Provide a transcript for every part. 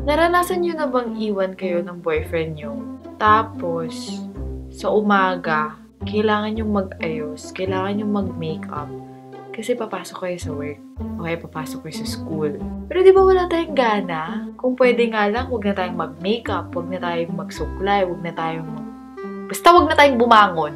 Naranasan nyo na bang iwan kayo ng boyfriend nyo? Tapos, sa umaga, kailangan nyo mag-ayos, kailangan nyo mag-makeup. Kasi papasok kayo sa work. Okay, papasok kayo sa school. Pero di ba wala tayong gana? Kung pwede nga lang, huwag na tayong mag-makeup, huwag na tayong magsuklay, huwag na tayong basta huwag na tayong bumangon.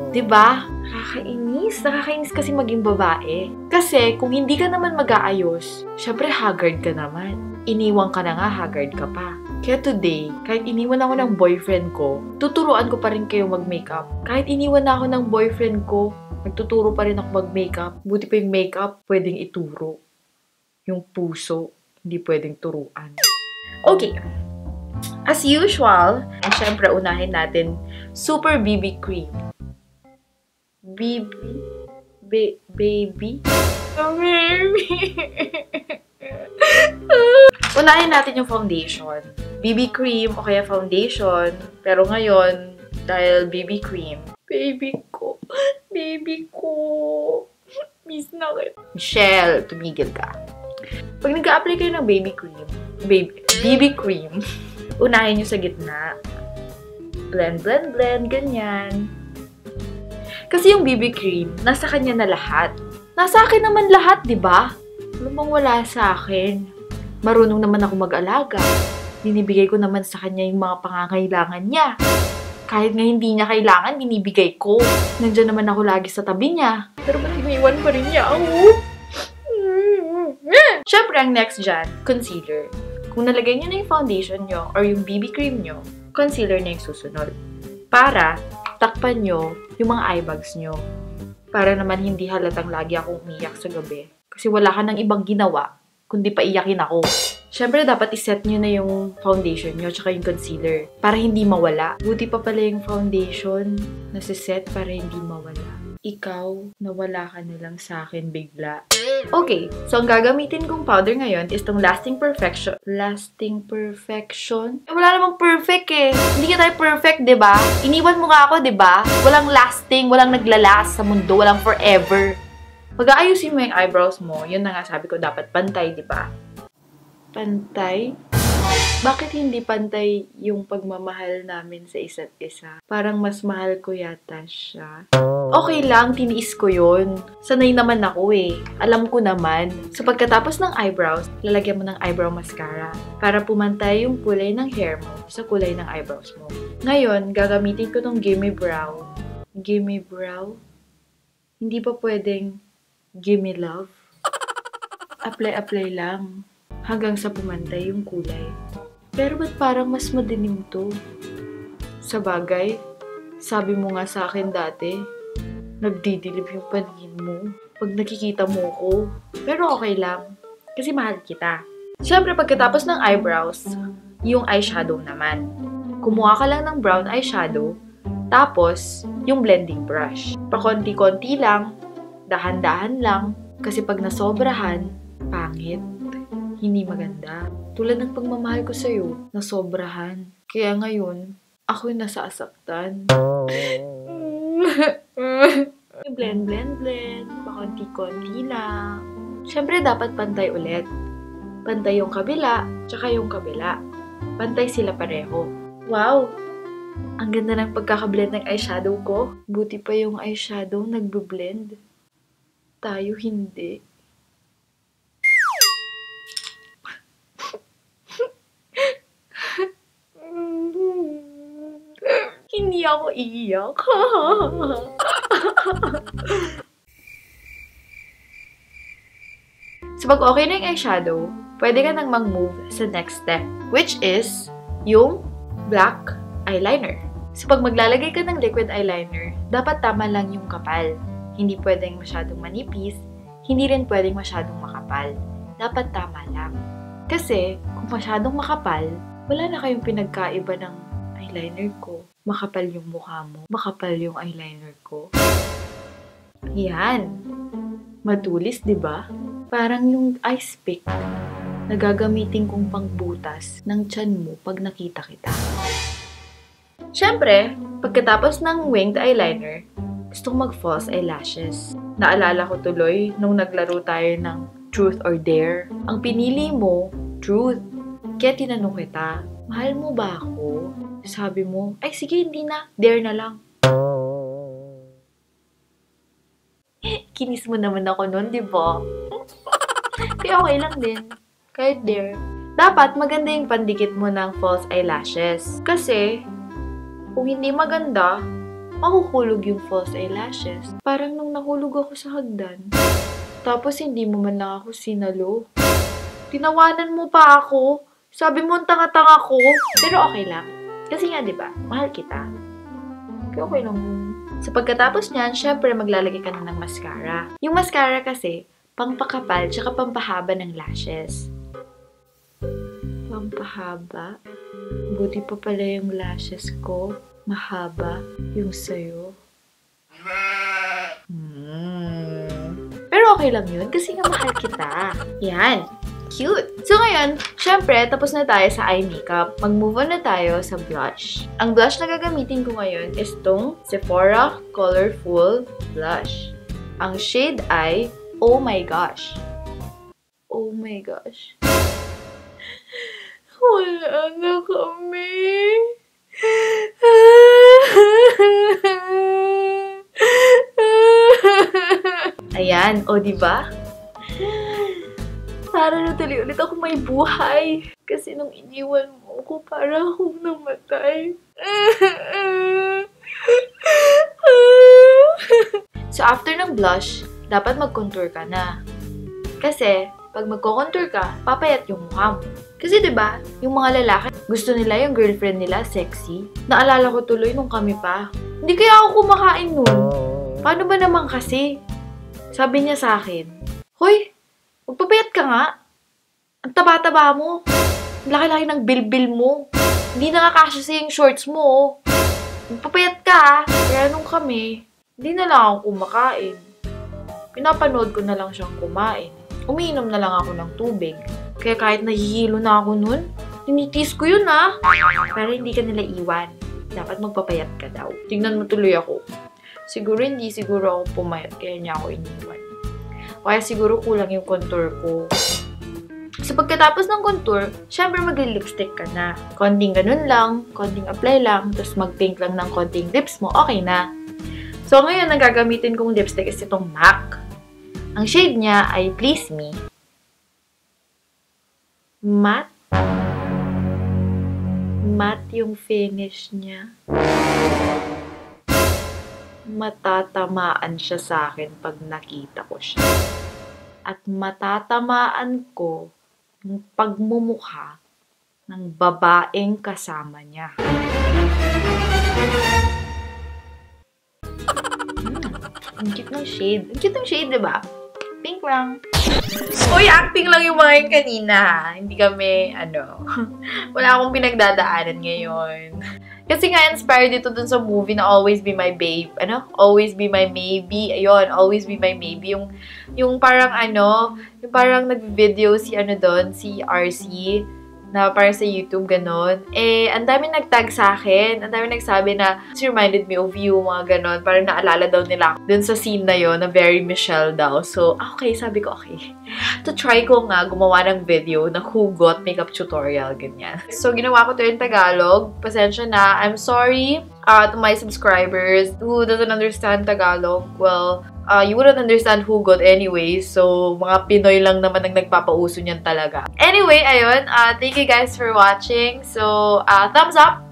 Diba? Nakakainis kasi maging babae. Kasi kung hindi ka naman mag-aayos, syempre haggard ka naman. Iniwan ka na nga, haggard ka pa. Kaya today, kahit iniwan ako ng boyfriend ko, tuturuan ko pa rin kayo mag-makeup. Kahit iniwan na ako ng boyfriend ko, nagtuturo pa rin ako mag-makeup. Buti pa yung makeup, pwedeng ituro. Yung puso, hindi pwedeng turuan. Okay. As usual, syempre unahin natin, Super BB Cream. Baby? Unahin natin yung foundation. BB cream o kaya foundation. Pero ngayon, dahil BB cream, baby ko. Miss na kayo. Michelle, tumigil ka. Pag nag-a-apply kayo ng BB cream, unahin nyo sa gitna. Blend, ganyan. Kasi yung BB cream, nasa kanya na lahat. Nasa akin naman lahat, di ba? Alam bang wala sa akin? Marunong naman ako mag-alaga. Binibigay ko naman sa kanya yung mga pangangailangan niya. Kahit nga hindi niya kailangan, binibigay ko. Nandiyan naman ako lagi sa tabi niya. Pero ba't iniwan pa rin niya ako? Siyempre, ang next dyan, concealer. Kung nalagay niyo na yung foundation niyo or yung BB cream niyo, concealer na yung susunod. Para takpan nyo yung mga eye bags nyo. Para naman hindi halatang lagi akong umiyak sa gabi. Kasi wala ka nang ibang ginawa, kundi pa iyakin ako. Siyempre, dapat iset nyo na yung foundation nyo tsaka yung concealer para hindi mawala. Buti pa pala yung foundation nasiset para hindi mawala. Ikaw, nawala ka na lang sa akin bigla. Okay, so ang gagamitin kong powder ngayon is tong Lasting Perfection. Lasting Perfection? Eh, wala namang perfect eh. Hindi ka tayo perfect, diba? Iniwan mo nga ako, diba? Walang lasting, walang naglalast sa mundo, walang forever. Pag-aayusin mo yung eyebrows mo, yun na nga sabi ko, dapat pantay, diba? Pantay? Bakit hindi pantay yung pagmamahal namin sa isa't isa? Parang mas mahal ko yata siya. Okay lang, tiniis ko yun. Sanay naman ako eh. Alam ko naman. So pagkatapos ng eyebrows, lalagyan mo ng eyebrow mascara para pumantay yung kulay ng hair mo sa kulay ng eyebrows mo. Ngayon, gagamitin ko tong Gimme Brow. Gimme Brow? Hindi ba pwedeng Gimme Love? Apply lang. Hanggang sa pumantay yung kulay. Pero ba't parang mas madilim to? Sa bagay, sabi mo nga sa akin dati, nagdidilip yung paningin mo pag nakikita mo ko. Pero okay lang, kasi mahal kita. Siyempre, pagkatapos ng eyebrows, yung eyeshadow naman. Kumuha ka lang ng brown eyeshadow, tapos yung blending brush. Pakonti-konti lang, dahan-dahan lang, kasi pag nasobrahan, pangit. Hindi maganda. Tulad ng pagmamahal ko sa'yo, nasobrahan. Kaya ngayon, ako yung nasasaktan. Blend. Pakonti-konti lang. Siyempre, dapat pantay ulit. Pantay yung kabila, tsaka yung kabila. Pantay sila pareho. Wow! Ang ganda ng pagkakablend ng eyeshadow ko. Buti pa yung eyeshadow nagbe-blend. Tayo hindi. Hindi ako iiyak. So, pag okay na yung eyeshadow, pwede ka nang mag-move sa next step, which is yung black eyeliner. So, pag maglalagay ka ng liquid eyeliner, dapat tama lang yung kapal. Hindi pwedeng masyadong manipis, hindi rin pwedeng masyadong makapal. Dapat tama lang. Kasi, kung masyadong makapal, wala na kayong pinagkaiba ng eyeliner ko. Makapal yung mukha mo, makapal yung eyeliner ko. Yan. Matulis, di ba? Parang yung ice pick na gagamitin kong pangbutas ng tiyan mo pag nakita kita. Siyempre, pagkatapos ng winged eyeliner, gusto kong mag-false eyelashes. Naalala ko tuloy nung naglaro tayo ng Truth or Dare. Ang pinili mo, Truth. Kaya tinanong kita, mahal mo ba ako? Sabi mo, ay sige, hindi na. Dare na lang. Kinis mo naman ako nun, di ba? Kaya okay lang din. Kahit dare. Dapat maganda yung pandikit mo ng false eyelashes. Kasi, kung hindi maganda, mahuhulog yung false eyelashes. Parang nung nahulog ako sa hagdan. Tapos hindi mo man lang ako sinalo. Tinawanan mo pa ako. Sabi mo, tanga-tanga ko. Pero okay lang. Kasi nga, di ba, mahal kita. Kaya okay lang. So, pagkatapos niyan, syempre, maglalagay ka na ng mascara. Yung mascara kasi, pangpakapal, tsaka pampahaba ng lashes. Pampahaba? Buti pa pala yung lashes ko. Mahaba yung sayo. Pero okay lang yun, kasi nga mahal kita. Yan. Cute! So ngayon, syempre, tapos na tayo sa eye makeup. Mag-move on na tayo sa blush. Ang blush na gagamitin ko ngayon is tong Sephora Colorful Blush. Ang shade ay Oh My Gosh. Oh my gosh. Wala na kami. Ayan, o diba? Para na tuloy ulit ako may buhay. Kasi nung iniwan mo ko, para akong namatay. So, after ng blush, dapat mag-contour ka na. Kasi, pag magko-contour ka, papayat yung mukha mo. Kasi diba, yung mga lalaki, gusto nila yung girlfriend nila sexy. Naalala ko tuloy nung kami pa. Hindi kaya ako kumakain nun. Paano ba naman kasi? Sabi niya sa akin, Hoy, magpapayat ka nga. Ang taba-taba mo. Ang laki-laki ng bilbil mo. Hindi nakakasya sa yung shorts mo. Magpapayat ka. Kaya nung kami, hindi na lang ako kumakain. Pinapanood ko na lang siyang kumain. Umiinom na lang ako ng tubig. Kaya kahit nahihilo na ako nun, tinitis ko yun Pero hindi ka nila iwan. Dapat magpapayat ka daw. Tingnan mo tuloy ako. Siguro hindi siguro ako pumayat kaya niya ako iniwan. Kaya siguro kulang yung contour ko. So pagkatapos ng contour, syempre magli-lipstick ka na. Konting ganun lang, konting apply lang, tapos mag-pink lang ng konting lips mo, okay na. So ngayon, ang gagamitin kong lipstick is itong MAC. Ang shade niya ay Please Me. Matte. Matte yung finish niya. Matatamaan siya sa akin pag nakita ko siya. At matatamaan ko yung pagmumukha ng babaeng kasama niya. Ang cute ng shade. Ang cute ng shade, diba? Pink lang. Uy, acting lang yung mga yung kanina. Hindi kami, wala akong pinagdadaanan ngayon. Kasi nga, inspired dito dun sa movie na Always Be My Babe. Always Be My Maybe. Ayun, Always Be My Maybe. Yung parang yung parang nag-video si si RC, na parang sa YouTube, ganon. Ang dami nag-tag sa akin. Ang dami nagsabi na, it reminded me of you, mga ganon. Parang naalala daw nila dun sa scene na yon na very Michelle daw. So, okay, sabi ko, okay. To try ko nga gumawa ng video na hugot makeup tutorial, ganyan. So, ginawa ko to in Tagalog. Pasensya na. I'm sorry to my subscribers who doesn't understand Tagalog. Well, you wouldn't understand hugot anyway. So, mga Pinoy lang naman ang nagpapauso niyan talaga. Anyway, ayun. Thank you guys for watching. So, thumbs up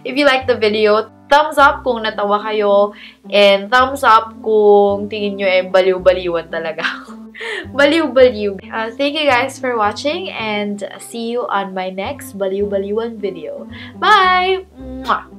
if you like the video. Thumbs up kung natawa kayo. And thumbs up kung tingin nyo baliw-baliwan talaga ako. Baliw-baliw. Thank you guys for watching. And see you on my next baliw-baliwan video. Bye! Mwah!